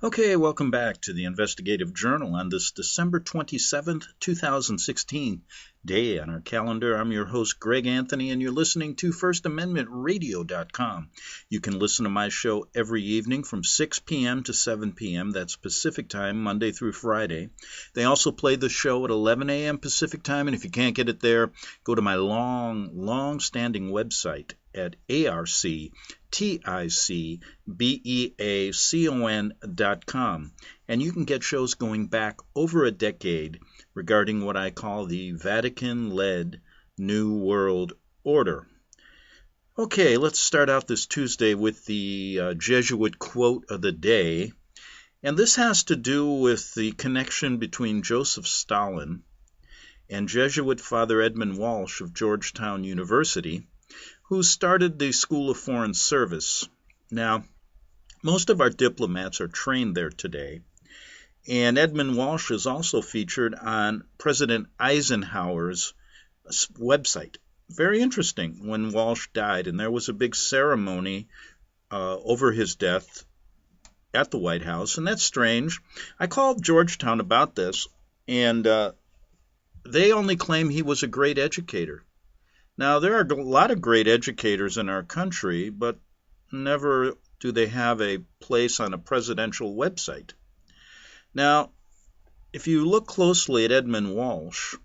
Okay, welcome back to the Investigative Journal on this December 27th, 2016 day on our calendar. I'm your host, Greg Anthony, and you're listening to FirstAmendmentRadio.com. You can listen to my show every evening from 6 p.m. to 7 p.m. That's Pacific Time, Monday through Friday. They also play the show at 11 a.m. Pacific Time, and if you can't get it there, go to my long-standing website at arcticbeacon.com, and you can get shows going back over a decade regarding what I call the Vatican-led New World Order. Okay, let's start out this Tuesday with the Jesuit quote of the day, and this has to do with the connection between Joseph Stalin and Jesuit Father Edmund Walsh of Georgetown University, who started the School of Foreign Service. Now, most of our diplomats are trained there today, and Edmund Walsh is also featured on President Eisenhower's website. Very interesting, when Walsh died, and there was a big ceremony over his death at the White House, and that's strange. I called Georgetown about this, and they only claim he was a great educator. Now, there are a lot of great educators in our country, but never do they have a place on a presidential website. Now, if you look closely at Edmund Walsh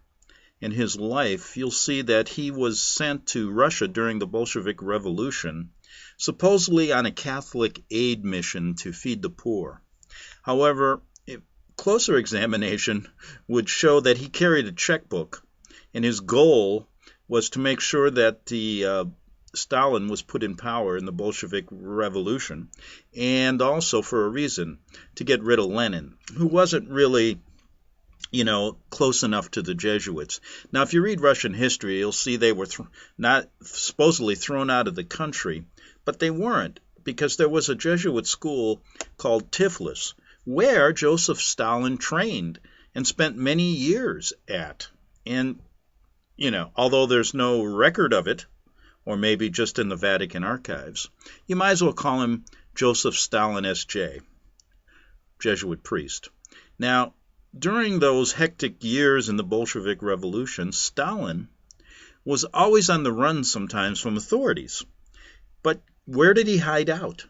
and his life, you'll see that he was sent to Russia during the Bolshevik Revolution, supposedly on a Catholic aid mission to feed the poor. However, a closer examination would show that he carried a checkbook, and his goal was to make sure that the Stalin was put in power in the Bolshevik Revolution, and also for a reason, to get rid of Lenin, who wasn't really, close enough to the Jesuits. Now, if you read Russian history, you'll see they were not supposedly thrown out of the country, but they weren't, because there was a Jesuit school called Tiflis, where Joseph Stalin trained and spent many years at. And although there's no record of it, or maybe just in the Vatican archives, you might as well call him Joseph Stalin S.J., Jesuit priest. Now, during those hectic years in the Bolshevik Revolution, Stalin was always on the run sometimes from authorities. But where did he hide out?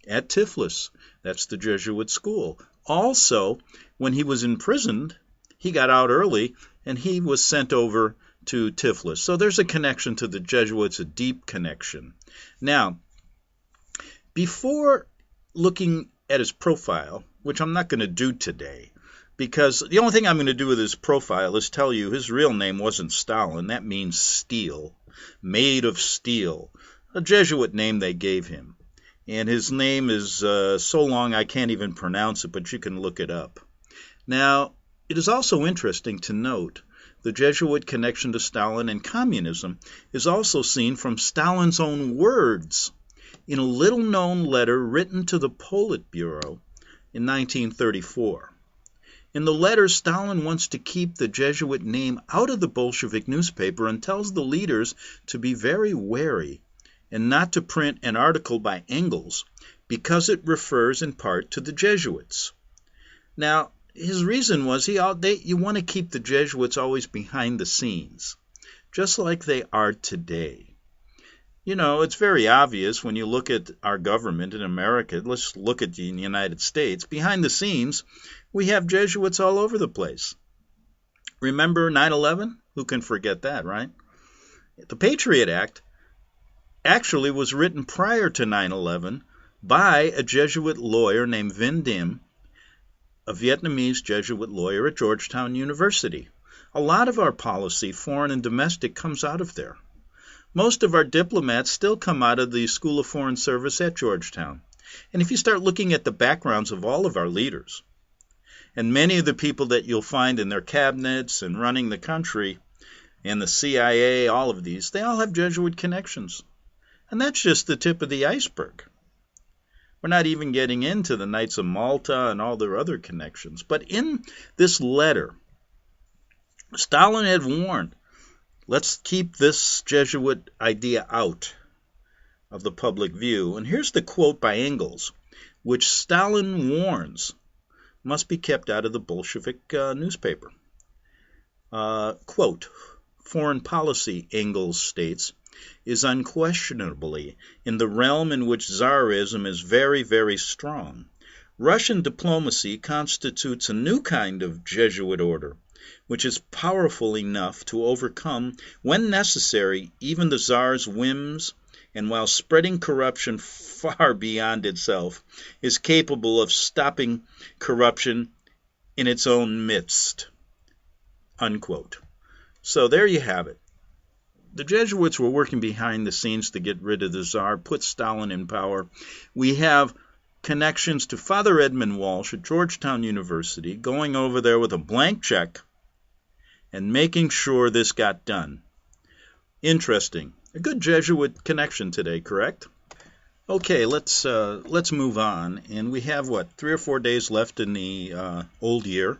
At Tiflis. That's the Jesuit school. Also, when he was imprisoned, he got out early, and he was sent over to Tiflis. So there's a connection to the Jesuits, a deep connection. Now, before looking at his profile, which I'm not going to do today, because the only thing I'm going to do with his profile is tell you his real name wasn't Stalin. That means steel, made of steel, a Jesuit name they gave him. And his name is so long I can't even pronounce it, but you can look it up. Now, it is also interesting to note the Jesuit connection to Stalin and communism is also seen from Stalin's own words in a little-known letter written to the Politburo in 1934. In the letter, Stalin wants to keep the Jesuit name out of the Bolshevik newspaper and tells the leaders to be very wary and not to print an article by Engels because it refers in part to the Jesuits. Now, his reason was you want to keep the Jesuits always behind the scenes, just like they are today. It's very obvious when you look at our government in America. Let's look at the United States. Behind the scenes, we have Jesuits all over the place. Remember 9/11? Who can forget that, right? The Patriot Act actually was written prior to 9/11 by a Jesuit lawyer named Vinh Diem, a Vietnamese Jesuit lawyer at Georgetown University. A lot of our policy, foreign and domestic, comes out of there. Most of our diplomats still come out of the School of Foreign Service at Georgetown. And if you start looking at the backgrounds of all of our leaders, and many of the people that you'll find in their cabinets and running the country, and the CIA, all of these, they all have Jesuit connections. And that's just the tip of the iceberg. We're not even getting into the Knights of Malta and all their other connections. But in this letter, Stalin had warned, let's keep this Jesuit idea out of the public view. And here's the quote by Engels. which Stalin warns must be kept out of the Bolshevik newspaper. Quote, foreign policy, Engels states, is unquestionably in the realm in which Tsarism is very, very strong. Russian diplomacy constitutes a new kind of Jesuit order, which is powerful enough to overcome, when necessary, even the Tsar's whims, and while spreading corruption far beyond itself, is capable of stopping corruption in its own midst. Unquote. So there you have it. The Jesuits were working behind the scenes to get rid of the Tsar, put Stalin in power. We have connections to Father Edmund Walsh at Georgetown University, going over there with a blank check and making sure this got done. Interesting. A good Jesuit connection today, correct? Okay, let's move on. And we have, 3 or 4 days left in the old year.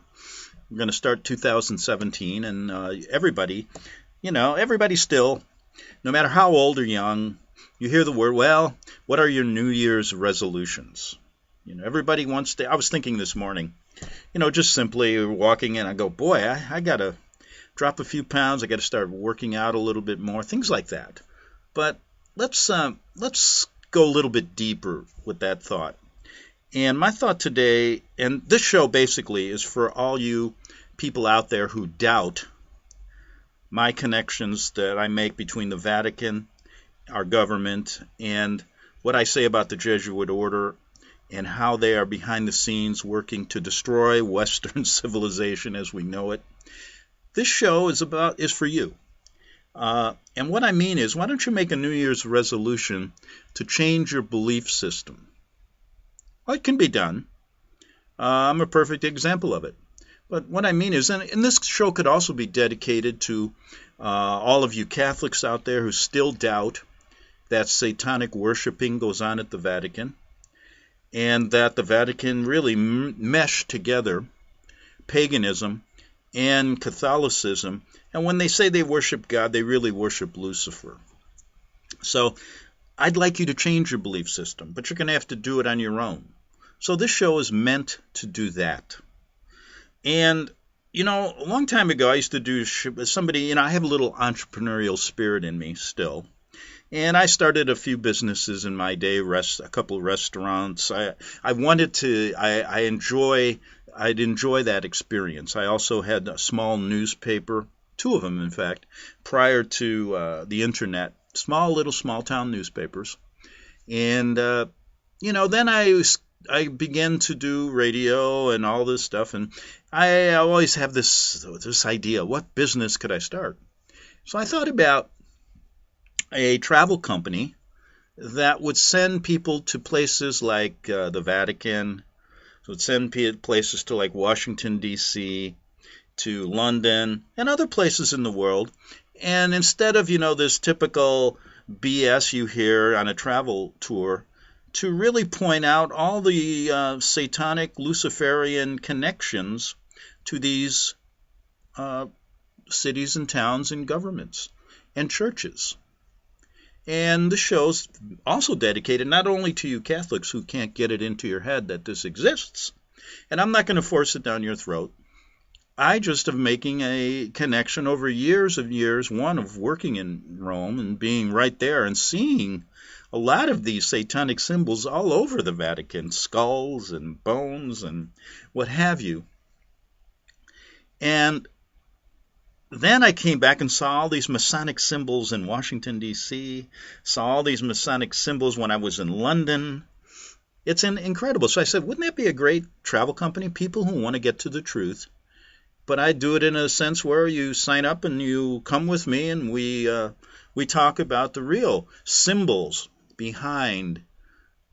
We're going to start 2017, and everybody still, no matter how old or young, you hear the word, well, what are your New Year's resolutions? Everybody wants to, I was thinking this morning, just simply walking in, I go, boy, I got to drop a few pounds, I got to start working out a little bit more, things like that. But let's go a little bit deeper with that thought. And my thought today, and this show basically is for all you people out there who doubt my connections that I make between the Vatican, our government, and what I say about the Jesuit order and how they are behind the scenes working to destroy Western civilization as we know it. This show is for you. And what I mean is, why don't you make a New Year's resolution to change your belief system? Well, it can be done. I'm a perfect example of it. But what I mean is, and this show could also be dedicated to all of you Catholics out there who still doubt that satanic worshiping goes on at the Vatican, and that the Vatican really meshed together paganism and Catholicism. And when they say they worship God, they really worship Lucifer. So I'd like you to change your belief system, but you're going to have to do it on your own. So this show is meant to do that. And, a long time ago, I used to do somebody, I have a little entrepreneurial spirit in me still. And I started a few businesses in my day, a couple of restaurants. I'd enjoy that experience. I also had a small newspaper, 2 of them, in fact, prior to the internet, small town newspapers. And, then I began to do radio and all this stuff, and I always have this idea, what business could I start? So I thought about a travel company that would send people to places like the Vatican, would send places to like Washington, D.C., to London, and other places in the world. And instead of, this typical BS you hear on a travel tour, to really point out all the satanic Luciferian connections to these cities and towns and governments and churches. And the show's also dedicated not only to you Catholics who can't get it into your head that this exists, and I'm not going to force it down your throat. I just am making a connection over years, one of working in Rome and being right there and seeing a lot of these satanic symbols all over the Vatican, skulls and bones and what have you. And then I came back and saw all these Masonic symbols in Washington, D.C., saw all these Masonic symbols when I was in London. It's incredible. So I said, wouldn't that be a great travel company? People who want to get to the truth. But I do it in a sense where you sign up and you come with me and we talk about the real symbols behind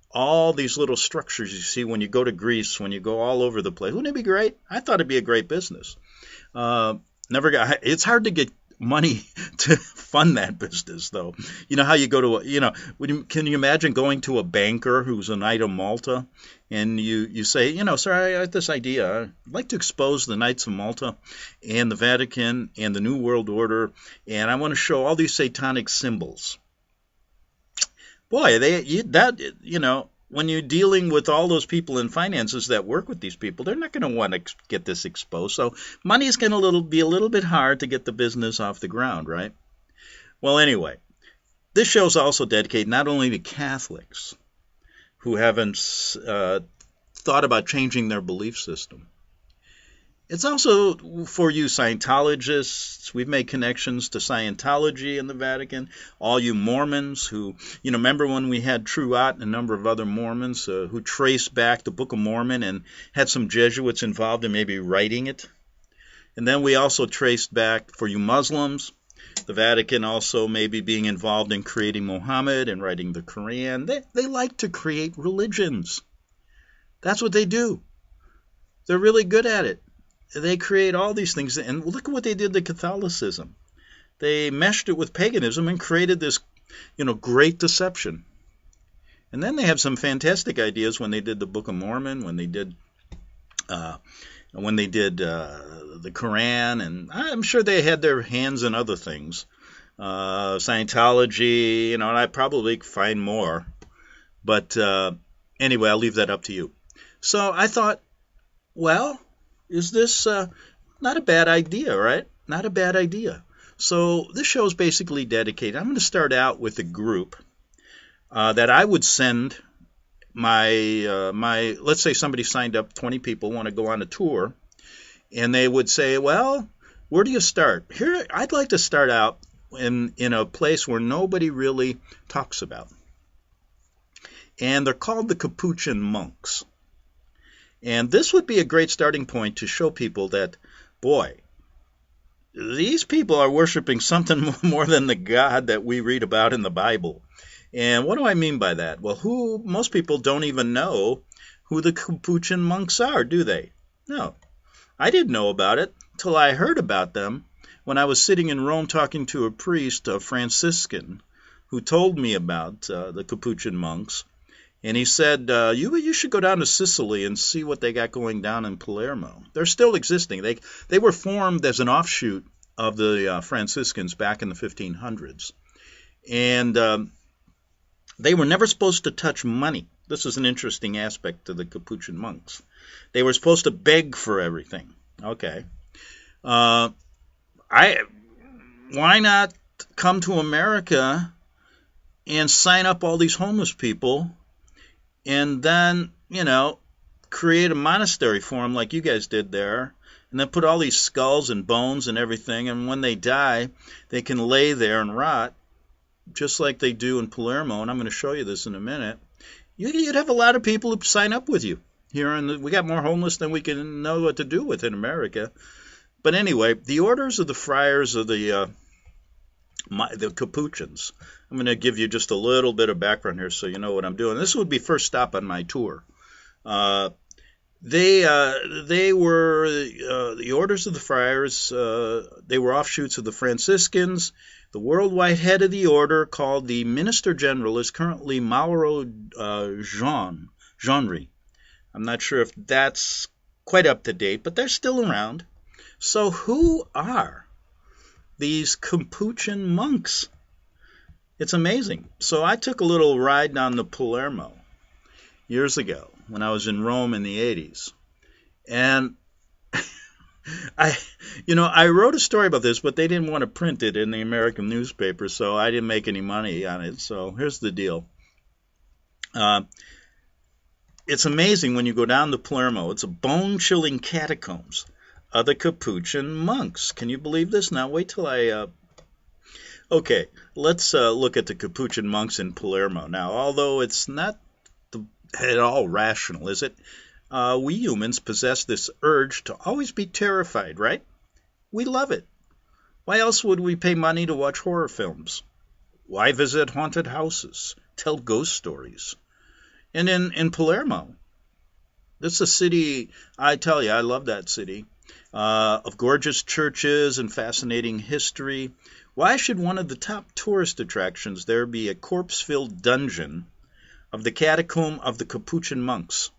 all these little structures you see when you go to Greece, when you go all over the place. Wouldn't it be great? I thought it'd be a great business. It's hard to get money to fund that business, though. You know how you go to, can you imagine going to a banker who's a Knight of Malta and you say, sir, I have this idea. I'd like to expose the Knights of Malta and the Vatican and the New World Order, and I want to show all these satanic symbols. Boy, when you're dealing with all those people in finances that work with these people, they're not going to want to get this exposed. So money is going to be a little bit hard to get the business off the ground, right? Well, anyway, this show is also dedicated not only to Catholics who haven't thought about changing their belief system. It's also for you Scientologists. We've made connections to Scientology in the Vatican. All you Mormons who, remember when we had Truott and a number of other Mormons who traced back the Book of Mormon and had some Jesuits involved in maybe writing it? And then we also traced back, for you Muslims, the Vatican also maybe being involved in creating Muhammad and writing the Quran. They like to create religions. That's what they do. They're really good at it. They create all these things, and look at what they did to Catholicism. They meshed it with paganism and created this, great deception. And then they have some fantastic ideas when they did the Book of Mormon, when they did the Quran, and I'm sure they had their hands in other things. Scientology, and I probably find more. But anyway, I'll leave that up to you. So I thought, well, is this not a bad idea, right? Not a bad idea. So this show is basically dedicated. I'm going to start out with a group that I would send my let's say somebody signed up, 20 people want to go on a tour, and they would say, well, where do you start? Here, I'd like to start out in a place where nobody really talks about. And they're called the Capuchin monks. And this would be a great starting point to show people that, boy, these people are worshiping something more than the God that we read about in the Bible. And what do I mean by that? Well, most people don't even know who the Capuchin monks are, do they? No. I didn't know about it till I heard about them when I was sitting in Rome talking to a priest, a Franciscan, who told me about the Capuchin monks. And he said, you should go down to Sicily and see what they got going down in Palermo. They're still existing. They were formed as an offshoot of the Franciscans back in the 1500s. And they were never supposed to touch money. This is an interesting aspect to the Capuchin monks. They were supposed to beg for everything. Okay. Why not come to America and sign up all these homeless people and then, create a monastery for them like you guys did there, and then put all these skulls and bones and everything, and when they die, they can lay there and rot, just like they do in Palermo, and I'm going to show you this in a minute. You'd have a lot of people who sign up with you. We got more homeless than we can know what to do with in America. But anyway, the orders of the Friars of the Capuchins. I'm going to give you just a little bit of background here so you know what I'm doing. This would be first stop on my tour. They were the orders of the Friars. They were offshoots of the Franciscans. The worldwide head of the order, called the Minister General, is currently Mauro Genri. I'm not sure if that's quite up to date, but they're still around. So who are these Capuchin monks? It's amazing. So I took a little ride down to Palermo years ago when I was in Rome in the 80s. And I wrote a story about this, but they didn't want to print it in the American newspaper, so I didn't make any money on it. So here's the deal. It's amazing when you go down to Palermo. It's a bone-chilling catacombs of the Capuchin monks. Can you believe this? Now wait till I... Okay, let's look at the Capuchin monks in Palermo. Now, although it's not at all rational, is it? We humans possess this urge to always be terrified, right? We love it. Why else would we pay money to watch horror films? Why visit haunted houses? Tell ghost stories? And in Palermo, this is a city, I tell you, I love that city, of gorgeous churches and fascinating history. Why should one of the top tourist attractions there be a corpse-filled dungeon of the catacomb of the Capuchin monks?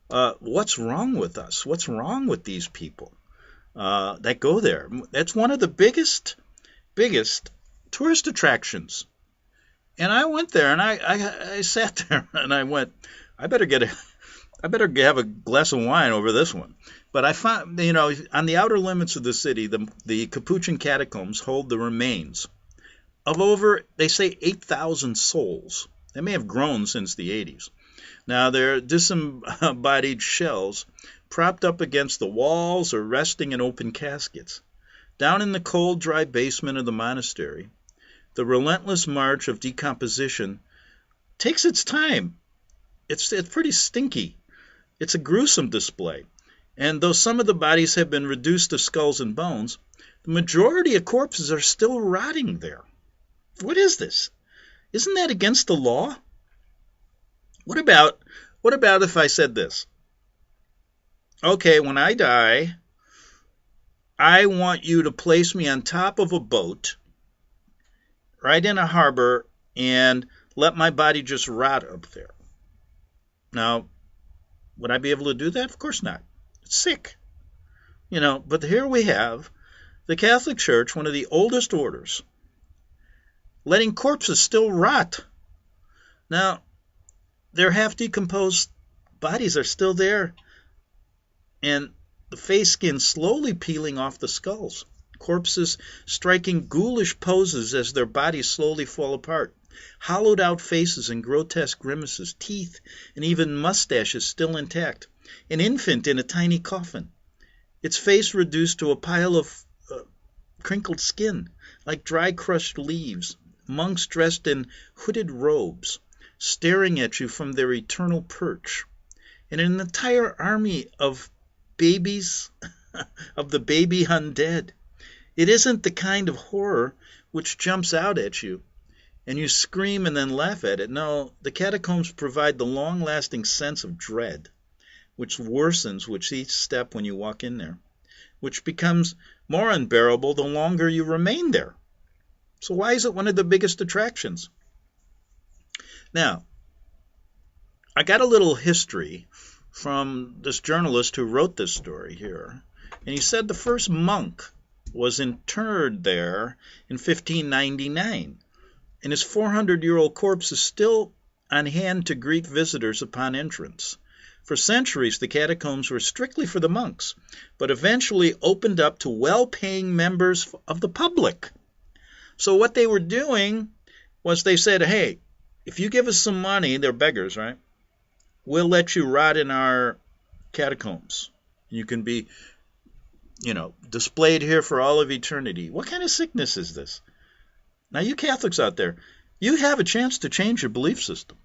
What's wrong with us? What's wrong with these people that go there? That's one of the biggest tourist attractions. And I went there and I sat there and I went, I better have a glass of wine over this one. But I found, on the outer limits of the city, the Capuchin catacombs hold the remains of over, they say, 8,000 souls. They may have grown since the 80s. Now, they're disembodied shells propped up against the walls or resting in open caskets. Down in the cold, dry basement of the monastery, the relentless march of decomposition takes its time. It's pretty stinky. It's a gruesome display. And though some of the bodies have been reduced to skulls and bones, the majority of corpses are still rotting there. What is this? Isn't that against the law? What about if I said this? Okay, when I die, I want you to place me on top of a boat right in a harbor and let my body just rot up there. Now, would I be able to do that? Of course not. It's sick. But here we have the Catholic Church, one of the oldest orders, letting corpses still rot. Now, their half-decomposed bodies are still there, and the face skin slowly peeling off the skulls. Corpses striking ghoulish poses as their bodies slowly fall apart. Hollowed out faces and grotesque grimaces, teeth and even mustaches still intact. An infant in a tiny coffin, its face reduced to a pile of crinkled skin, like dry crushed leaves. Monks dressed in hooded robes, staring at you from their eternal perch. And an entire army of babies, of the baby undead. It isn't the kind of horror which jumps out at you, and you scream and then laugh at it. No, the catacombs provide the long-lasting sense of dread, which worsens with each step when you walk in there, which becomes more unbearable the longer you remain there. So why is it one of the biggest attractions? Now, I got a little history from this journalist who wrote this story here, and he said the first monk was interred there in 1599, and his 400-year-old corpse is still on hand to greet visitors upon entrance. For centuries, the catacombs were strictly for the monks, but eventually opened up to well-paying members of the public. So what they were doing was they said, hey, if you give us some money, they're beggars, right? We'll let you rot in our catacombs. You can be, displayed here for all of eternity. What kind of sickness is this? Now, you Catholics out there, you have a chance to change your belief system.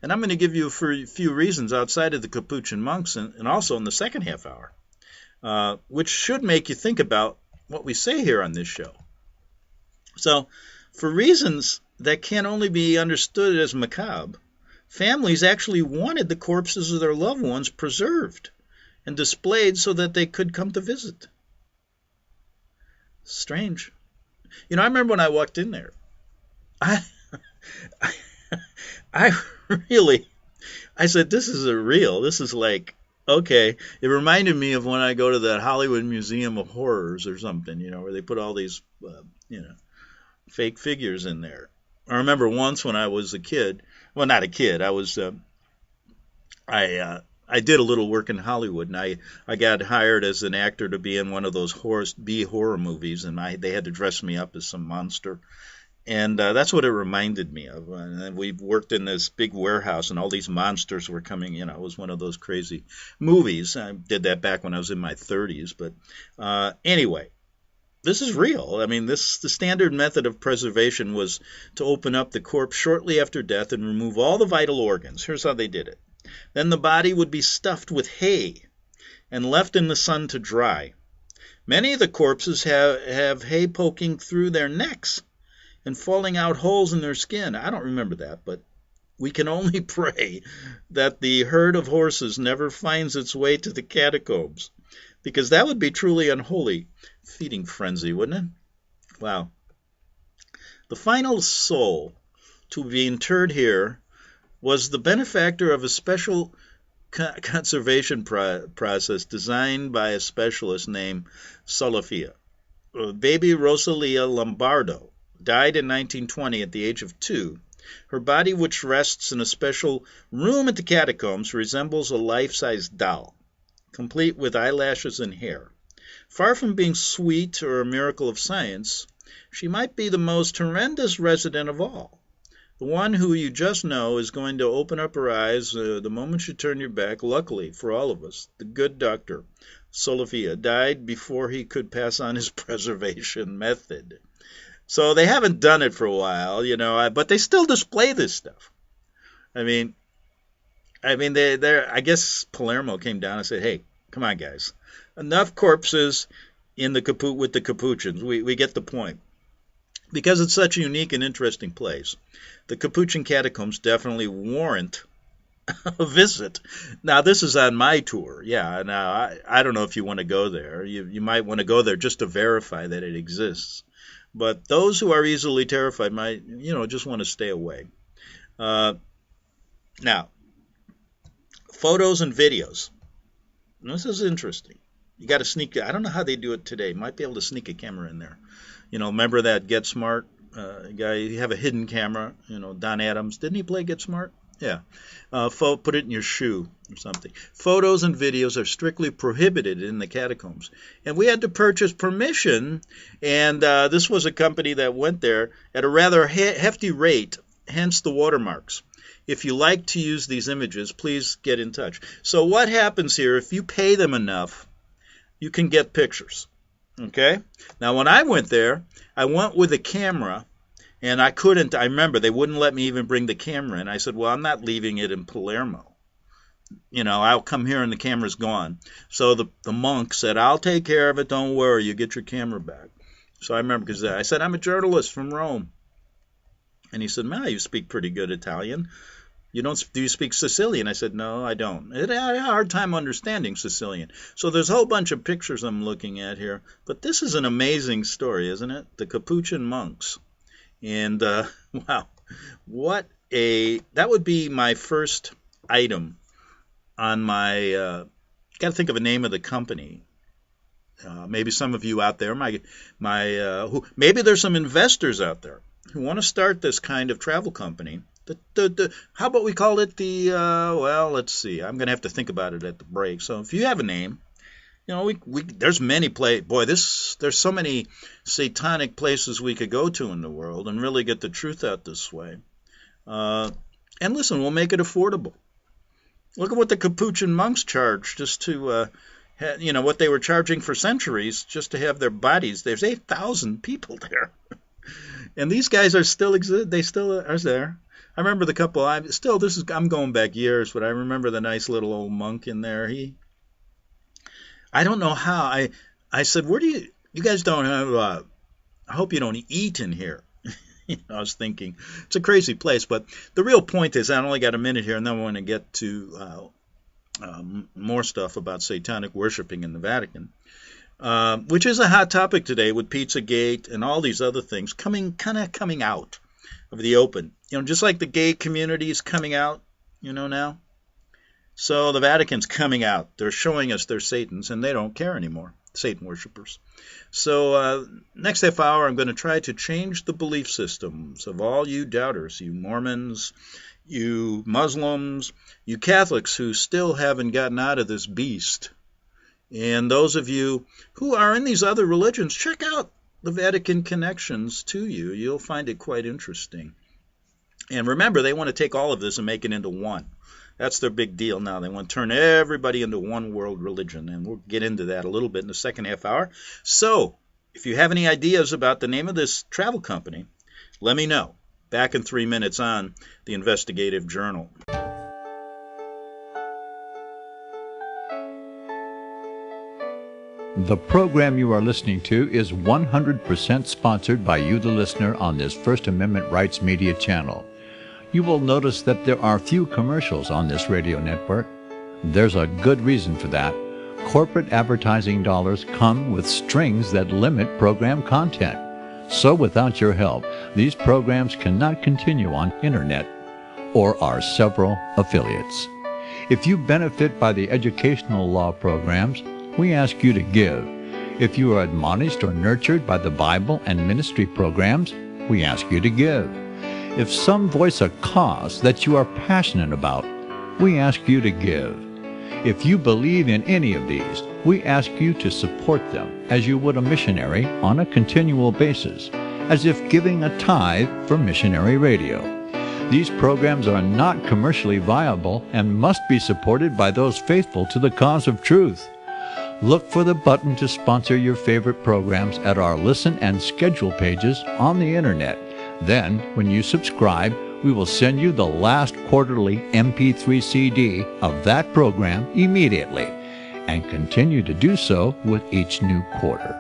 And I'm going to give you a few reasons outside of the Capuchin monks and also in the second half hour, which should make you think about what we say here on this show. So, for reasons that can only be understood as macabre, families actually wanted the corpses of their loved ones preserved and displayed so that they could come to visit. Strange. I remember when I walked in there, I said, this is like, okay. It reminded me of when I go to that Hollywood Museum of Horrors or something, where they put all these, fake figures in there. I remember once when I was a kid, well, not a kid, I did a little work in Hollywood, and I got hired as an actor to be in one of those horror movies, and they had to dress me up as some monster. And that's what it reminded me of. And we worked in this big warehouse, and all these monsters were coming in. It was one of those crazy movies. I did that back when I was in my 30s. But anyway, this is real. I mean, the standard method of preservation was to open up the corpse shortly after death and remove all the vital organs. Here's how they did it. Then the body would be stuffed with hay and left in the sun to dry. Many of the corpses have hay poking through their necks and falling out holes in their skin. I don't remember that, but we can only pray that the herd of horses never finds its way to the catacombs, because that would be truly unholy feeding frenzy, wouldn't it? Wow. The final soul to be interred here was the benefactor of a special conservation process designed by a specialist named Solifia. Baby Rosalia Lombardo died in 1920 at the age of 2 Her body, which rests in a special room at the catacombs, resembles a life-size doll, complete with eyelashes and hair. Far from being sweet or a miracle of science, she might be the most horrendous resident of all. The one who you just know is going to open up her eyes the moment you turn your back. Luckily for all of us, the good doctor, Solifia, died before he could pass on his preservation method. So they haven't done it for a while, but they still display this stuff. I guess Palermo came down and said, hey, come on, guys. Enough corpses with the Capuchins. We get the point. Because it's such a unique and interesting place, the Capuchin catacombs definitely warrant a visit. Now, this is on my tour. Yeah, now, I don't know if you want to go there. You might want to go there just to verify that it exists. But those who are easily terrified might, just want to stay away. Now, photos and videos. This is interesting. You got to sneak. I don't know how they do it today. Might be able to sneak a camera in there. Remember that Get Smart guy? You have a hidden camera. Don Adams. Didn't he play Get Smart? Yeah. Put it in your shoe or something. Photos and videos are strictly prohibited in the catacombs. And we had to purchase permission, and this was a company that went there at a rather hefty rate, hence the watermarks. If you like to use these images, please get in touch. So what happens here, if you pay them enough, you can get pictures. Okay? Now, when I went there, I went with a camera. And I remember they wouldn't let me even bring the camera in. I said, well, I'm not leaving it in Palermo. I'll come here and the camera's gone. So the monk said, I'll take care of it. Don't worry. You get your camera back. So I remember because I said, I'm a journalist from Rome. And he said, you speak pretty good Italian. Do you speak Sicilian? I said, no, I don't. I had a hard time understanding Sicilian. So there's a whole bunch of pictures I'm looking at here. But this is an amazing story, isn't it? The Capuchin monks. And, wow, that would be my first item on my, got to think of a name of the company. Maybe some of you out there, maybe there's some investors out there who want to start this kind of travel company. How about we call it let's see, I'm going to have to think about it at the break. So if you have a name, there's many there's so many satanic places we could go to in the world and really get the truth out this way. And listen, we'll make it affordable. Look at what the Capuchin monks charge just to, what they were charging for centuries just to have their bodies. There's 8,000 people there. And these guys are still they still are there. I remember the couple, I'm going back years, but I remember the nice little old monk in there. I don't know how. I said, where do you guys don't have, I hope you don't eat in here. I was thinking, it's a crazy place. But the real point is, I only got a minute here, and then I want to get to more stuff about satanic worshiping in the Vatican, which is a hot topic today with Pizzagate and all these other things coming out of the open. Just like the gay community is coming out, now. So the Vatican's coming out. They're showing us they're Satans, and they don't care anymore, Satan worshippers. So next half hour, I'm going to try to change the belief systems of all you doubters, you Mormons, you Muslims, you Catholics who still haven't gotten out of this beast. And those of you who are in these other religions, check out the Vatican connections to you. You'll find it quite interesting. And remember, they want to take all of this and make it into one. That's their big deal now. They want to turn everybody into one world religion, and we'll get into that a little bit in the second half hour. So, if you have any ideas about the name of this travel company, let me know. Back in 3 minutes on the Investigative Journal. The program you are listening to is 100% sponsored by you, the listener, on this First Amendment Rights Media channel. You will notice that there are few commercials on this radio network. There's a good reason for that. Corporate advertising dollars come with strings that limit program content. So without your help, these programs cannot continue on internet or our several affiliates. If you benefit by the educational law programs, we ask you to give. If you are admonished or nurtured by the Bible and ministry programs, we ask you to give. If some voice a cause that you are passionate about, we ask you to give. If you believe in any of these, we ask you to support them as you would a missionary on a continual basis, as if giving a tithe for missionary radio. These programs are not commercially viable and must be supported by those faithful to the cause of truth. Look for the button to sponsor your favorite programs at our listen and schedule pages on the internet. Then, when you subscribe, we will send you the last quarterly MP3 CD of that program immediately, and continue to do so with each new quarter.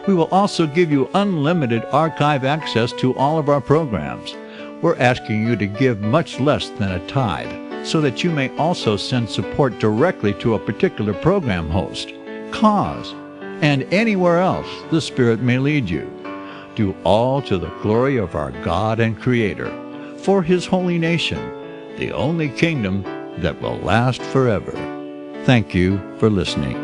We will also give you unlimited archive access to all of our programs. We're asking you to give much less than a tithe, so that you may also send support directly to a particular program host, cause, and anywhere else the Spirit may lead you. Do all to the glory of our God and Creator, for His holy nation, the only kingdom that will last forever. Thank you for listening.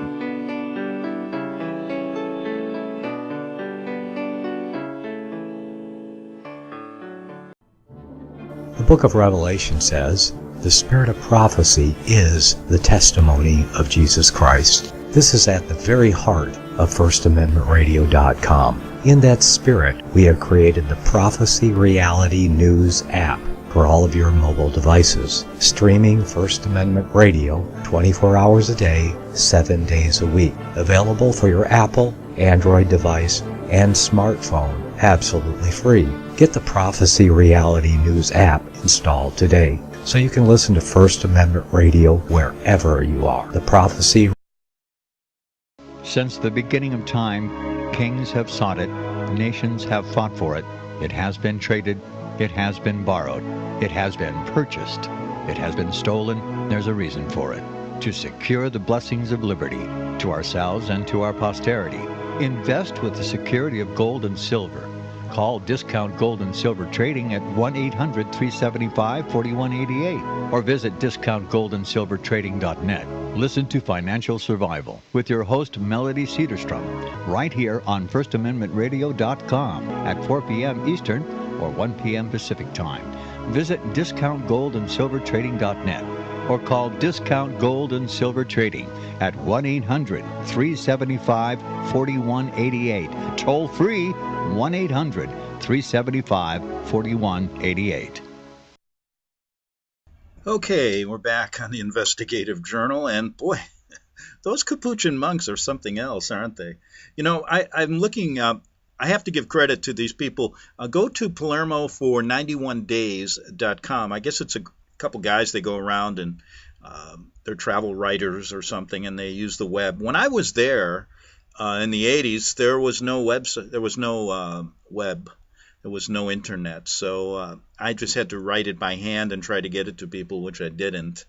The book of Revelation says, "The spirit of prophecy is the testimony of Jesus Christ." This is at the very heart of FirstAmendmentRadio.com. In that spirit, we have created the Prophecy Reality News app for all of your mobile devices, streaming First Amendment Radio 24 hours a day, 7 days a week. Available for your Apple, Android device, and smartphone, absolutely free. Get the Prophecy Reality News app installed today so you can listen to First Amendment Radio wherever you are. The Prophecy. Since the beginning of time, kings have sought it, nations have fought for it. It has been traded, it has been borrowed, it has been purchased, it has been stolen. There's a reason for it. To secure the blessings of liberty to ourselves and to our posterity. Invest with the security of gold and silver. Call Discount Gold and Silver Trading at 1-800-375-4188 or visit discountgoldandsilvertrading.net. Listen to Financial Survival with your host Melody Cedarstrom right here on FirstAmendmentRadio.com at 4 p.m. Eastern or 1 p.m. Pacific Time. Visit discountgoldandsilvertrading.net or call Discount Gold and Silver Trading at 1-800-375-4188. Toll free 1-800-375-4188. Okay, we're back on the Investigative Journal, and boy, those Capuchin monks are something else, aren't they? You know, I'm looking up. I have to give credit to these people. Go to PalermoFor91days.com. I guess it's a couple guys. They go around and they're travel writers or something, and they use the web. When I was there in the 80s, there was no website. There was no web. There was no internet. So I just had to write it by hand and try to get it to people, which I didn't,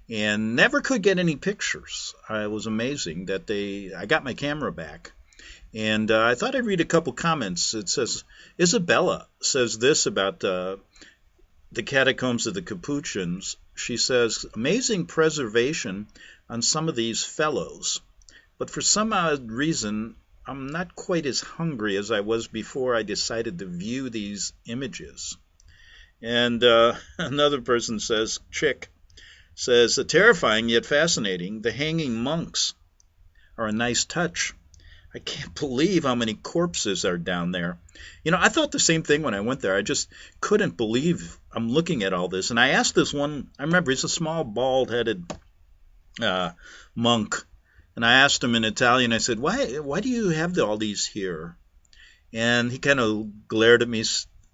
and never could get any pictures. It was amazing that I got my camera back. And I thought I'd read a couple comments. It says, Isabella says this about the catacombs of the Capuchins. She says, amazing preservation on some of these fellows. But for some odd reason, I'm not quite as hungry as I was before I decided to view these images. And another person says, Chick, says, terrifying yet fascinating. The hanging monks are a nice touch. I can't believe how many corpses are down there. You know, I thought the same thing when I went there. I just couldn't believe I'm looking at all this. And I asked this one, I remember he's a small, bald-headed monk. And I asked him in Italian, I said, why do you have all these here? And he kind of glared at me,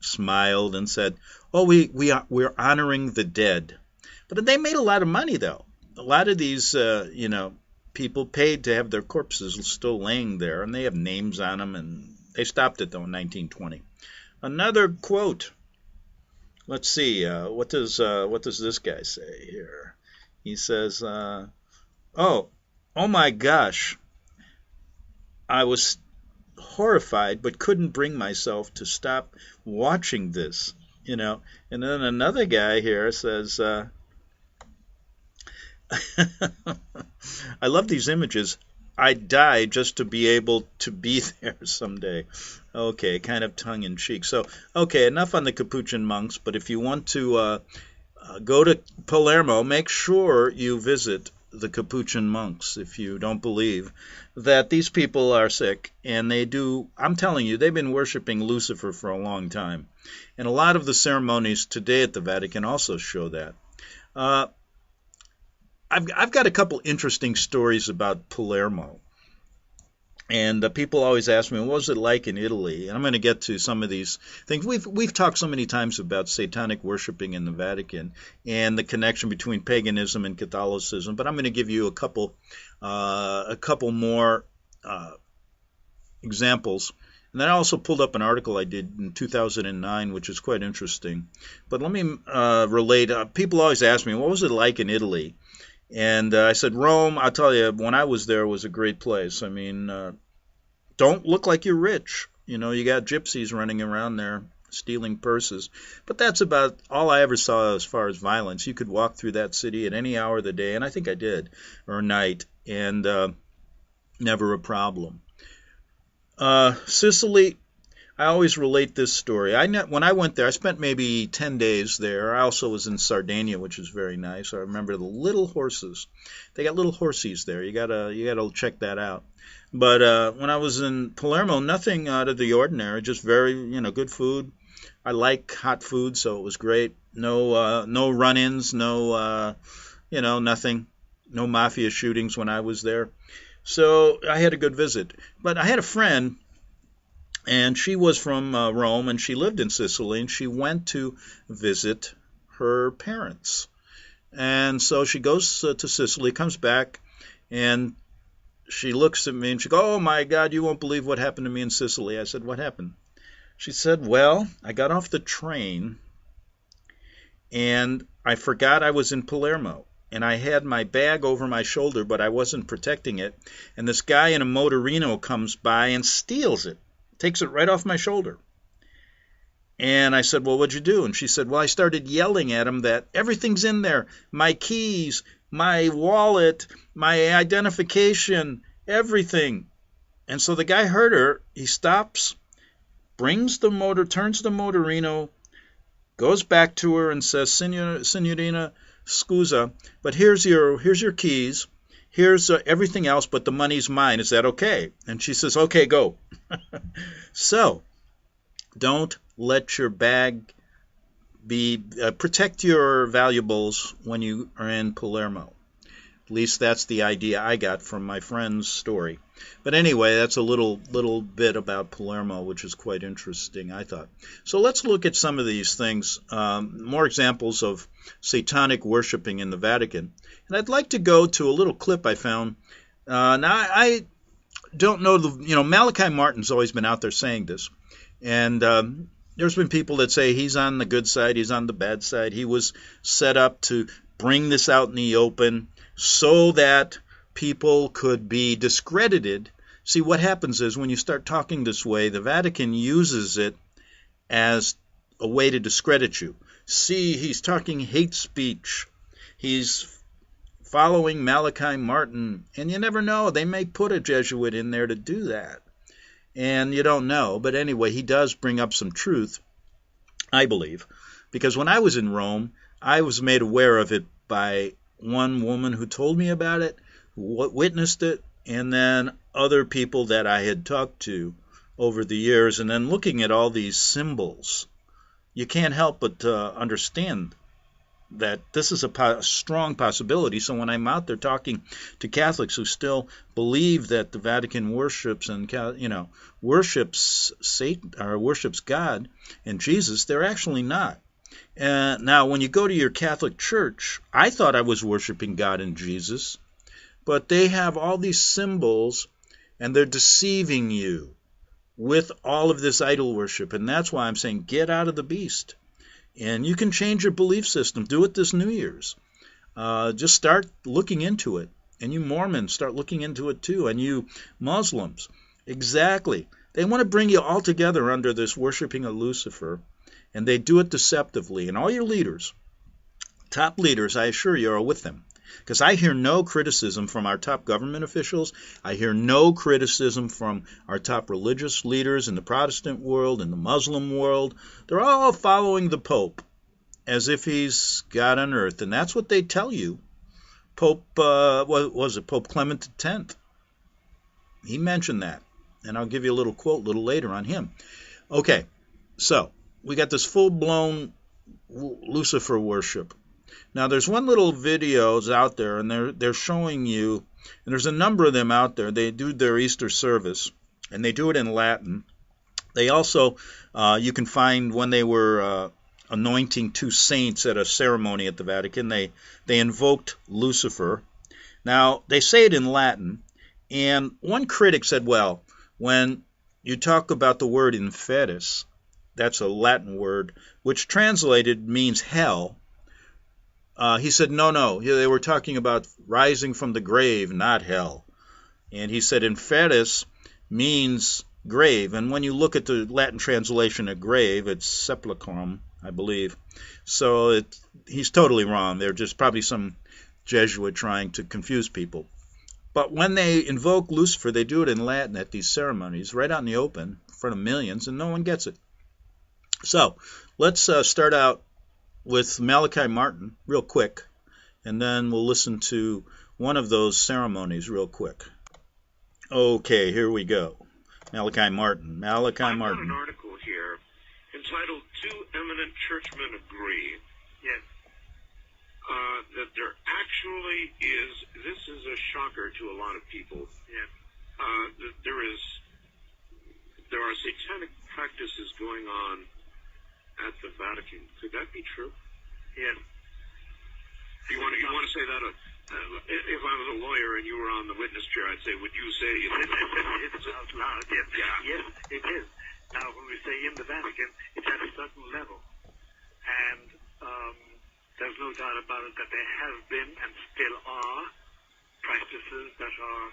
smiled, and said, oh, we're honoring the dead. But they made a lot of money, though. A lot of these, people paid to have their corpses still laying there, and they have names on them, and they stopped it, though, in 1920. Another quote. Let's see, what does this guy say here? He says, oh my gosh, I was horrified but couldn't bring myself to stop watching this, And then another guy here says, I love these images. I'd die just to be able to be there someday. Okay, kind of tongue-in-cheek. So, okay, enough on the Capuchin monks, but if you want to go to Palermo, make sure you visit the Capuchin monks if you don't believe that these people are sick. And they do, I'm telling you, they've been worshiping Lucifer for a long time. And a lot of the ceremonies today at the Vatican also show that. I've got a couple interesting stories about Palermo. And people always ask me, what was it like in Italy? And I'm going to get to some of these things. We've talked so many times about satanic worshiping in the Vatican and the connection between paganism and Catholicism. But I'm going to give you a couple more examples. And then I also pulled up an article I did in 2009, which is quite interesting. But let me relate. People always ask me, what was it like in Italy? And I said, Rome, I'll tell you, when I was there, was a great place. I mean, don't look like you're rich. You know, you got gypsies running around there stealing purses. But that's about all I ever saw as far as violence. You could walk through that city at any hour of the day, and I think I did, or night, and never a problem. Sicily, I always relate this story. When I went there, I spent maybe 10 days there. I also was in Sardinia, which is very nice. I remember the little horses. They got little horsies there. You gotta check that out. But when I was in Palermo, nothing out of the ordinary. Just very, good food. I like hot food, so it was great. No run-ins, nothing. No mafia shootings when I was there. So I had a good visit. But I had a friend. And she was from Rome, and she lived in Sicily, and she went to visit her parents. And so she goes to Sicily, comes back, and she looks at me, and she goes, oh, my God, you won't believe what happened to me in Sicily. I said, what happened? She said, well, I got off the train, and I forgot I was in Palermo. And I had my bag over my shoulder, but I wasn't protecting it. And this guy in a motorino comes by and steals it. Takes it right off my shoulder. And I said, well, what'd you do? And she said, well, I started yelling at him that everything's in there. My keys, my wallet, my identification, everything. And so the guy heard her. He stops, turns the motorino, goes back to her and says, Signorina, scusa, but here's your keys. Here's everything else, but the money's mine. Is that okay? And she says, okay, go. So, don't let your bag protect your valuables when you are in Palermo. At least that's the idea I got from my friend's story. But anyway, that's a little bit about Palermo, which is quite interesting, I thought. So let's look at some of these things, more examples of satanic worshiping in the Vatican. And I'd like to go to a little clip I found. Now, I don't know, Malachi Martin's always been out there saying this. And there's been people that say he's on the good side, he's on the bad side. He was set up to bring this out in the open so that people could be discredited. See, what happens is when you start talking this way, the Vatican uses it as a way to discredit you. See, he's talking hate speech. He's following Malachi Martin. And you never know. They may put a Jesuit in there to do that. And you don't know. But anyway, he does bring up some truth, I believe. Because when I was in Rome, I was made aware of it by one woman who told me about it, who witnessed it, and then other people that I had talked to over the years. And then looking at all these symbols, you can't help but understand that this is a strong possibility. So when I'm out there talking to Catholics who still believe that the Vatican worships and worships Satan or worships God and Jesus, they're actually not. Now, when you go to your Catholic church, I thought I was worshiping God and Jesus, but they have all these symbols, and they're deceiving you with all of this idol worship. And that's why I'm saying get out of the beast. And you can change your belief system. Do it this New Year's. Just start looking into it. And you Mormons, start looking into it too. And you Muslims. Exactly. They want to bring you all together under this worshiping of Lucifer. And they do it deceptively. And all your leaders, top leaders, I assure you, are with them. Because I hear no criticism from our top government officials. I hear no criticism from our top religious leaders in the Protestant world, in the Muslim world. They're all following the Pope as if he's God on earth. And that's what they tell you. Pope, what was it, Pope Clement X? He mentioned that. And I'll give you a little quote a little later on him. Okay, so we got this full-blown Lucifer worship. Now, there's one little videos out there, and they're showing you, and there's a number of them out there. They do their Easter service, and they do it in Latin. They also, you can find when they were anointing two saints at a ceremony at the Vatican, they invoked Lucifer. Now, they say it in Latin, and one critic said, well, when you talk about the word inferis, that's a Latin word, which translated means hell. He said, no, they were talking about rising from the grave, not hell. And he said, inferis means grave. And when you look at the Latin translation of grave, it's sepulchrum, I believe. So he's totally wrong. They're just probably some Jesuit trying to confuse people. But when they invoke Lucifer, they do it in Latin at these ceremonies, right out in the open, in front of millions, and no one gets it. So let's start out with Malachi Martin real quick, and then we'll listen to one of those ceremonies real quick. Okay, here we go. Malachi Martin. I've got an article here entitled Two Eminent Churchmen Agree. Yes. That there actually is, this is a shocker to a lot of people. Yes. There are satanic practices going on at the Vatican. Could that be true? Yes. You want to say that? If I was a lawyer and you were on the witness chair, I'd say, would you say it's out loud? Yes, yes, it is. Now, when we say in the Vatican, it's at a certain level, and there's no doubt about it that there have been and still are practices that are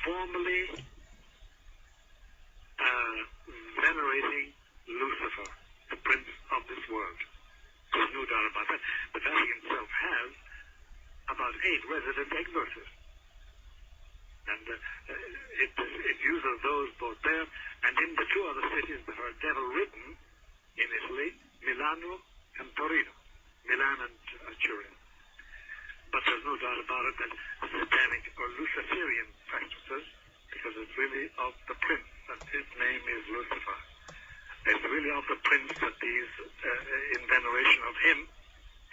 formally venerating Lucifer, the prince of this world. There's no doubt about that. The Vatican itself has about 8 resident exorcists. And it uses those both there and in the 2 other cities that are devil-ridden in Italy, Milano and Torino. Milan and Turin. But there's no doubt about it that satanic or Luciferian practices, because it's really of the prince, and his name is Lucifer. It's really of the prince that these, in veneration of him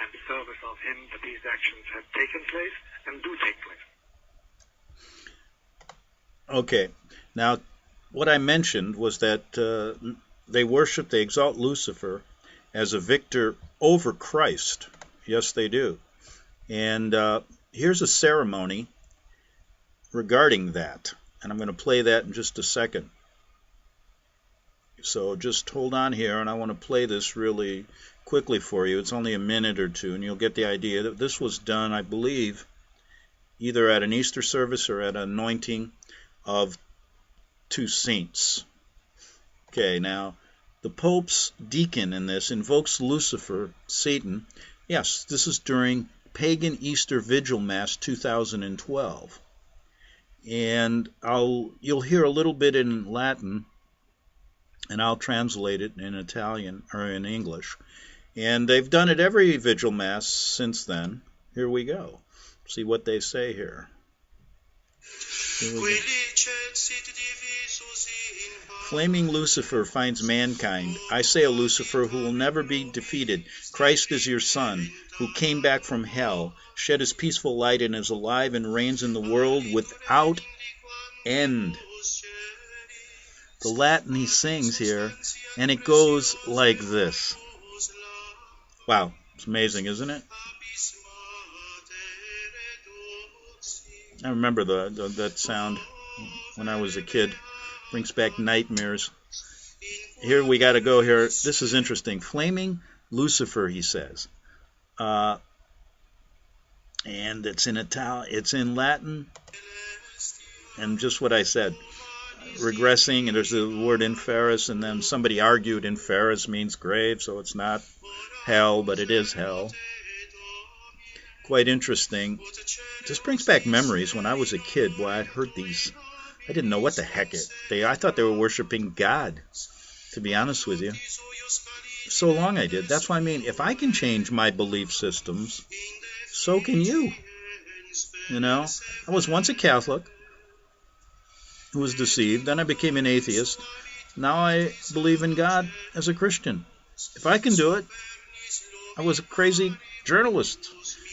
and service of him, that these actions have taken place and do take place. Okay. Now, what I mentioned was that they exalt Lucifer as a victor over Christ. Yes, they do. And here's a ceremony regarding that. And I'm going to play that in just a second. So just hold on here, and I want to play this really quickly for you. It's only a minute or two, and you'll get the idea that this was done, I believe, either at an Easter service or at an anointing of 2 saints. Okay, now, the Pope's deacon in this invokes Lucifer, Satan. Yes, this is during Pagan Easter Vigil Mass 2012. And you'll hear a little bit in Latin, and I'll translate it in Italian or in English. And they've done it every Vigil Mass since then. Here we go. See what they say here. Flaming Lucifer finds mankind. I say, O Lucifer, who will never be defeated. Christ is your Son, who came back from hell, shed his peaceful light, and is alive and reigns in the world without end. The Latin he sings here, and it goes like this. Wow, it's amazing, isn't it? I remember that sound when I was a kid. Brings back nightmares. Here we got to go here. This is interesting. Flaming Lucifer, he says. And it's in Italian, it's in Latin, and just what I said. Regressing, and there's the word inferis, and then somebody argued inferis means grave, so it's not hell, but it is hell. quite interesting. This brings back memories when I was a kid. Boy, I'd heard these. I didn't know what the heck I thought they were worshiping God, to be honest with you. So long I did. That's what I mean. If I can change my belief systems, so can you. You know, I was once a Catholic who was deceived. Then I became an atheist. Now I believe in God as a Christian. If I can do it, I was a crazy journalist.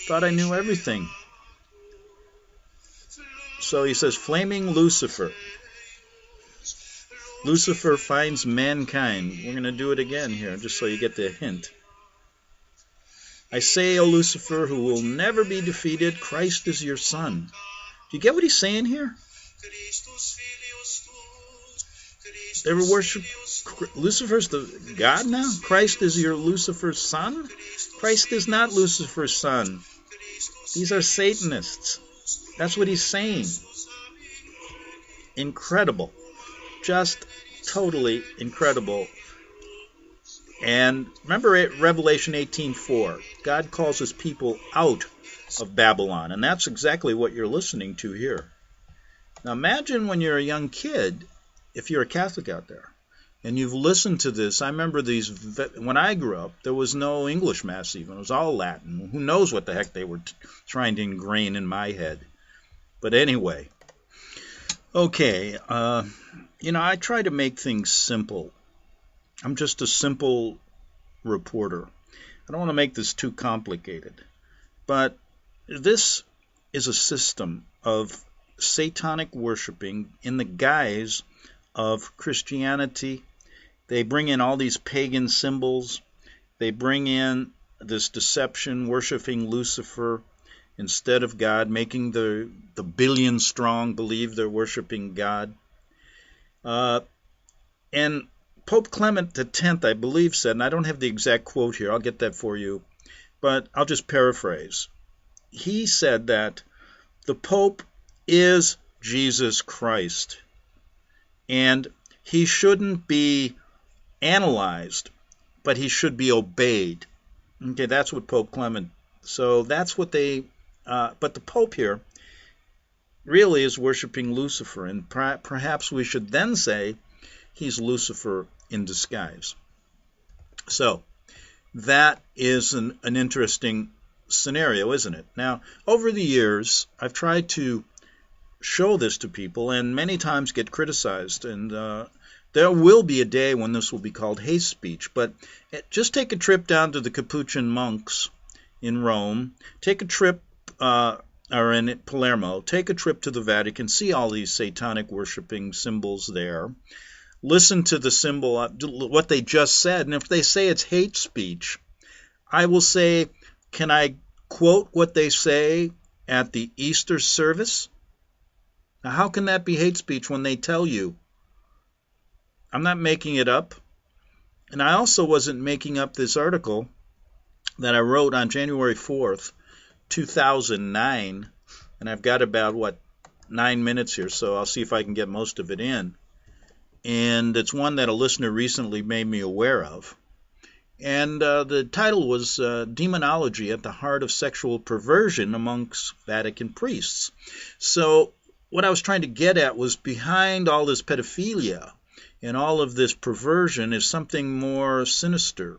Thought I knew everything. So he says, flaming Lucifer. Lucifer finds mankind. We're going to do it again here, just so you get the hint. I say, O Lucifer, who will never be defeated, Christ is your son. Do you get what he's saying here? They were worship. Lucifer's the God now? Christ is your Lucifer's son? Christ is not Lucifer's son. These are Satanists. That's what he's saying. Incredible. Just totally incredible. And remember Revelation 18:4. God calls his people out of Babylon. And that's exactly what you're listening to here. Now imagine when you're a young kid, if you're a Catholic out there, and you've listened to this. I remember these, when I grew up, there was no English Mass even. It was all Latin. Who knows what the heck they were trying to ingrain in my head. But anyway, okay, I try to make things simple. I'm just a simple reporter. I don't want to make this too complicated. But this is a system of satanic worshiping in the guise of Christianity. They bring in all these pagan symbols. They bring in this deception, worshiping Lucifer instead of God, making the billion strong believe they're worshiping God. And Pope Clement X, I believe, said, and I don't have the exact quote here, I'll get that for you, but I'll just paraphrase. He said that the Pope is Jesus Christ, and he shouldn't be analyzed, but he should be obeyed. Okay, that's what Pope Clement, so that's what they, but the Pope here really is worshiping Lucifer, and perhaps we should then say he's Lucifer in disguise. So that is an interesting scenario, isn't it? Now, over the years, I've tried to show this to people and many times get criticized, and there will be a day when this will be called hate speech, but just take a trip down to the Capuchin monks in Rome, take a trip or in Palermo, take a trip to the Vatican, see all these satanic worshiping symbols there, listen to the symbol, what they just said, and if they say it's hate speech, I will say, can I quote what they say at the Easter service? Now, how can that be hate speech when they tell you? I'm not making it up. And I also wasn't making up this article that I wrote on January 4th, 2009. And I've got about, 9 minutes here, so I'll see if I can get most of it in. And it's one that a listener recently made me aware of. And the title was Demonology at the Heart of Sexual Perversion Amongst Vatican Priests. So what I was trying to get at was behind all this pedophilia and all of this perversion is something more sinister.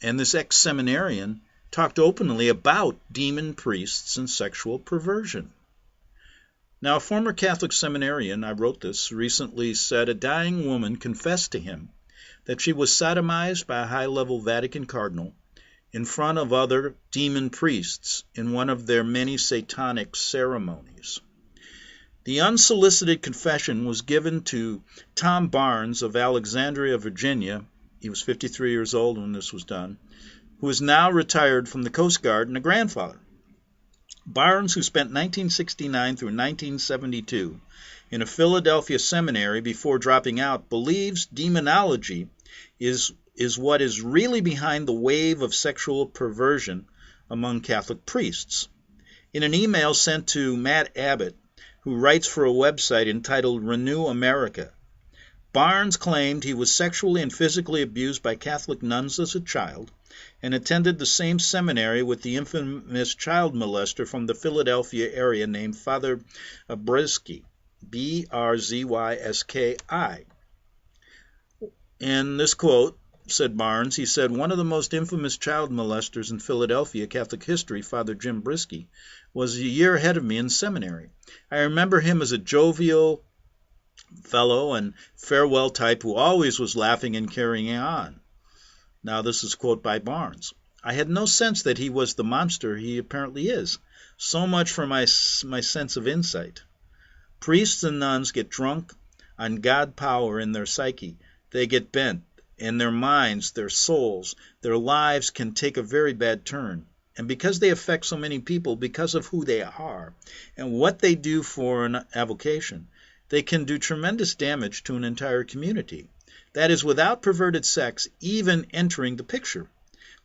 And this ex-seminarian talked openly about demon priests and sexual perversion. Now, a former Catholic seminarian, I wrote this, recently said a dying woman confessed to him that she was sodomized by a high-level Vatican cardinal in front of other demon priests in one of their many satanic ceremonies. The unsolicited confession was given to Tom Barnes of Alexandria, Virginia. He was 53 years old when this was done, who is now retired from the Coast Guard and a grandfather. Barnes, who spent 1969 through 1972 in a Philadelphia seminary before dropping out, believes demonology is what is really behind the wave of sexual perversion among Catholic priests. In an email sent to Matt Abbott, who writes for a website entitled Renew America, Barnes claimed he was sexually and physically abused by Catholic nuns as a child and attended the same seminary with the infamous child molester from the Philadelphia area named Father Brzski, B-R-Z-Y-S-K-I. In this quote, said Barnes, he said, one of the most infamous child molesters in Philadelphia Catholic history, Father Jim Brzski, was a year ahead of me in seminary. I remember him as a jovial fellow and farewell type who always was laughing and carrying on. Now this is a quote by Barnes. I had no sense that he was the monster he apparently is. So much for my sense of insight. Priests and nuns get drunk on God power in their psyche. They get bent, and their minds, their souls, their lives can take a very bad turn. And because they affect so many people because of who they are and what they do for an avocation, they can do tremendous damage to an entire community. That is without perverted sex even entering the picture.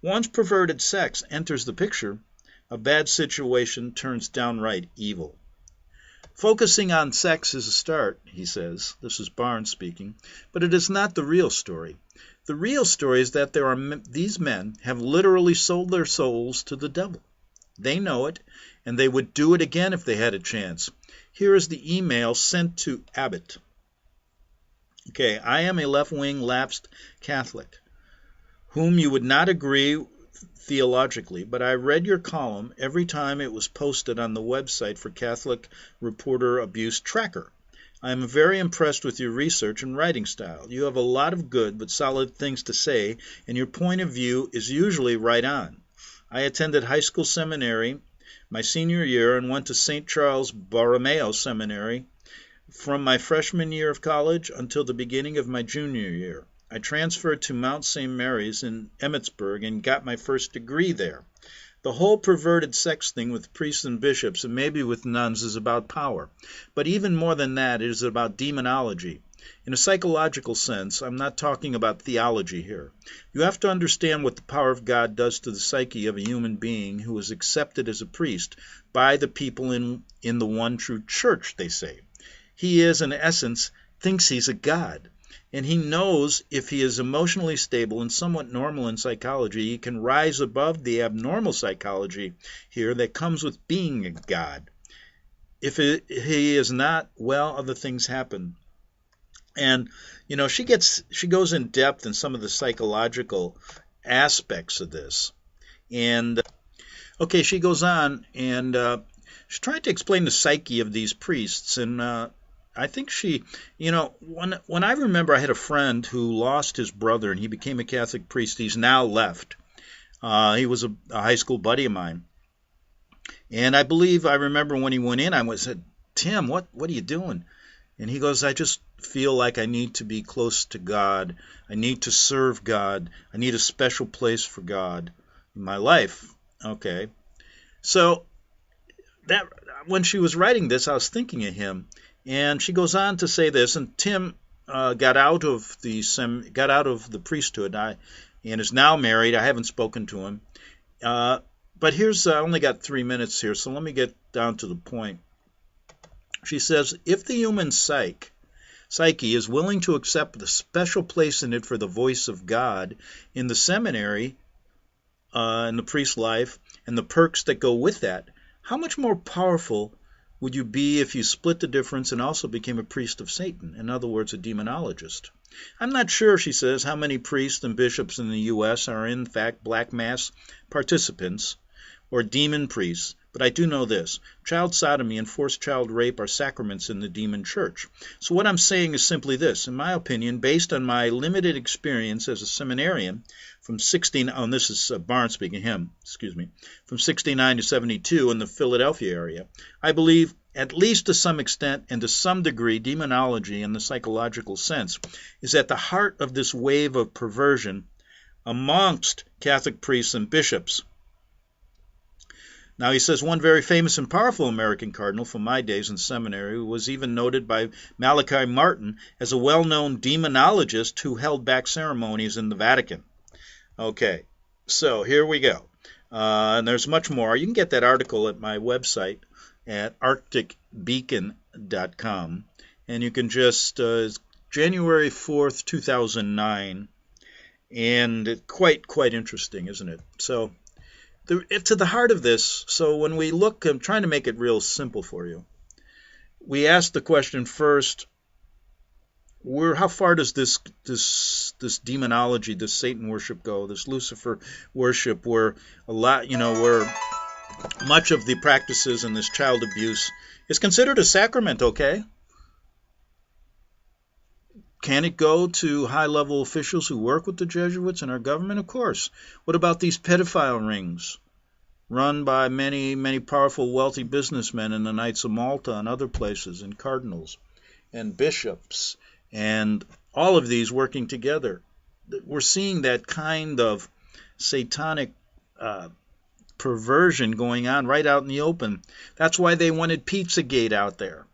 Once perverted sex enters the picture, a bad situation turns downright evil. Focusing on sex is a start, he says. This is Barnes speaking, but it is not the real story. The real story is that these men have literally sold their souls to the devil. They know it, and they would do it again if they had a chance. Here is the email sent to Abbott. Okay, I am a left-wing lapsed Catholic, whom you would not agree theologically, but I read your column every time it was posted on the website for Catholic Reporter Abuse Tracker. I am very impressed with your research and writing style. You have a lot of good but solid things to say, and your point of view is usually right on. I attended high school seminary my senior year and went to St. Charles Borromeo Seminary from my freshman year of college until the beginning of my junior year. I transferred to Mount St. Mary's in Emmitsburg and got my first degree there. The whole perverted sex thing with priests and bishops and maybe with nuns is about power. But even more than that, it is about demonology. In a psychological sense, I'm not talking about theology here. You have to understand what the power of God does to the psyche of a human being who is accepted as a priest by the people in the one true church, they say. He is, in essence, thinks he's a god. And he knows if he is emotionally stable and somewhat normal in psychology, he can rise above the abnormal psychology here that comes with being a god. If he is not, well, other things happen. And, you know, she goes in depth in some of the psychological aspects of this. And, okay, she goes on and she's trying to explain the psyche of these priests. And I think she, you know, when I remember I had a friend who lost his brother and he became a Catholic priest. He's now left. He was a high school buddy of mine. And I remember when he went in, I said, Tim, what are you doing? And he goes, I just feel like I need to be close to God. I need to serve God. I need a special place for God in my life. Okay. So that when she was writing this, I was thinking of him. And she goes on to say this, and Tim got out of the priesthood and is now married. I haven't spoken to him. But I only got 3 minutes here, so let me get down to the point. She says, if the human psyche is willing to accept the special place in it for the voice of God in the seminary, in the priest's life, and the perks that go with that, how much more powerful would you be if you split the difference and also became a priest of Satan? In other words, a demonologist. I'm not sure, she says, how many priests and bishops in the U.S. are in fact Black Mass participants or demon priests, but I do know this. Child sodomy and forced child rape are sacraments in the demon church. So what I'm saying is simply this. In my opinion, based on my limited experience as a seminarian from 69 to 72 in the Philadelphia area, I believe, at least to some extent and to some degree, demonology in the psychological sense is at the heart of this wave of perversion amongst Catholic priests and bishops. Now, he says, one very famous and powerful American cardinal from my days in seminary was even noted by Malachi Martin as a well-known demonologist who held back ceremonies in the Vatican. Okay, so here we go. And there's much more. You can get that article at my website at arcticbeacon.com. And you can just, January 4th, 2009. And quite interesting, isn't it? So to the heart of this, so when we look, I'm trying to make it real simple for you. We ask the question first, how far does this demonology, this Satan worship go, this Lucifer worship, where where much of the practices in this child abuse is considered a sacrament, okay? Can it go to high-level officials who work with the Jesuits and our government? Of course. What about these pedophile rings run by many powerful, wealthy businessmen in the Knights of Malta and other places, and cardinals and bishops, and all of these working together? We're seeing that kind of satanic perversion going on right out in the open. That's why they wanted Pizzagate out there,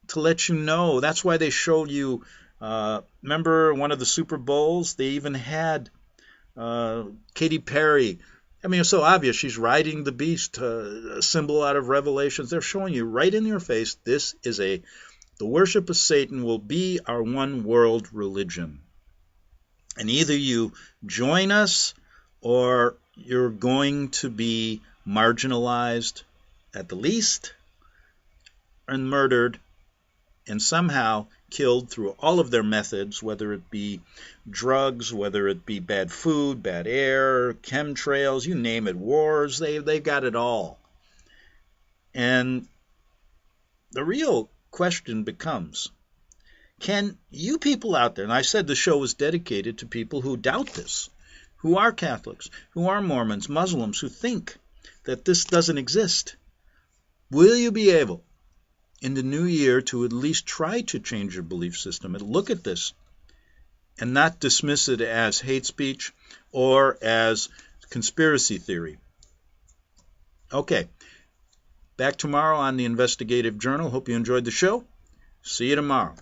to let you know. That's why they showed you, remember one of the Super Bowls? They even had Katy Perry. I mean, it's so obvious. She's riding the beast, a symbol out of Revelations. They're showing you right in your face, the worship of Satan will be our one world religion. And either you join us or you're going to be marginalized at the least, and murdered, and somehow killed through all of their methods, whether it be drugs, whether it be bad food, bad air, chemtrails, you name it, wars, they've got it all. And the real question becomes, can you people out there, and I said the show is dedicated to people who doubt this, who are Catholics, who are Mormons, Muslims, who think that this doesn't exist, will you be able in the new year to at least try to change your belief system and look at this and not dismiss it as hate speech or as conspiracy theory? Okay, back tomorrow on the Investigative Journal. Hope you enjoyed the show. See you tomorrow.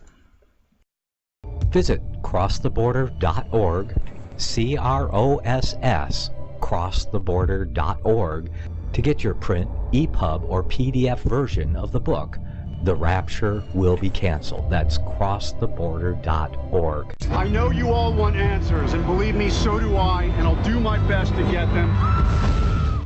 Visit crosstheborder.org, CROSS, crosstheborder.org, to get your print, EPUB, or PDF version of the book, The Rapture Will Be Canceled. That's crosstheborder.org. I know you all want answers, and believe me, so do I, and I'll do my best to get them.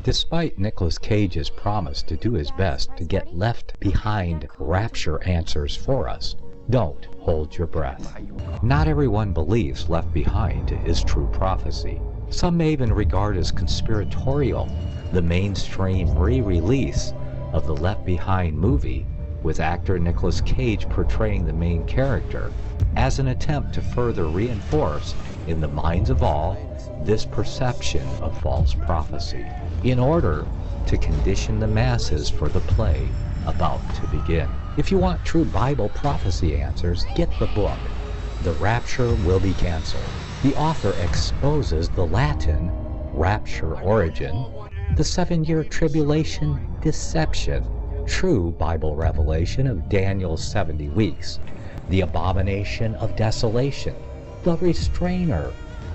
Despite Nicolas Cage's promise to do his best to get left behind rapture answers for us, don't hold your breath. Not everyone believes Left Behind is true prophecy. Some may even regard as conspiratorial the mainstream re-release of the Left Behind movie, with actor Nicolas Cage portraying the main character, as an attempt to further reinforce in the minds of all this perception of false prophecy, in order to condition the masses for the play about to begin. If you want true Bible prophecy answers, get the book, The Rapture Will Be Canceled. The author exposes the Latin rapture origin, the 7-year tribulation deception, true Bible revelation of Daniel's 70 weeks, the abomination of desolation, the restrainer,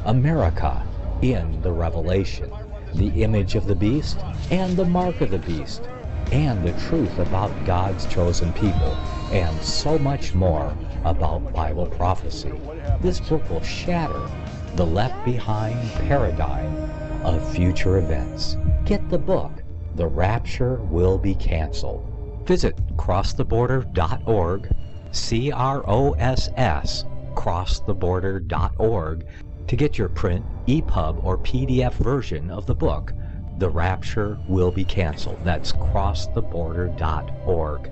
America in the Revelation, the image of the beast and the mark of the beast, and the truth about God's chosen people, and so much more about Bible prophecy. This book will shatter the Left Behind paradigm of future events. Get the book, The Rapture Will Be Canceled. Visit crosstheborder.org, CROSS, crosstheborder.org, to get your print, EPUB, or PDF version of the book, The Rapture Will Be Canceled. That's crosstheborder.org.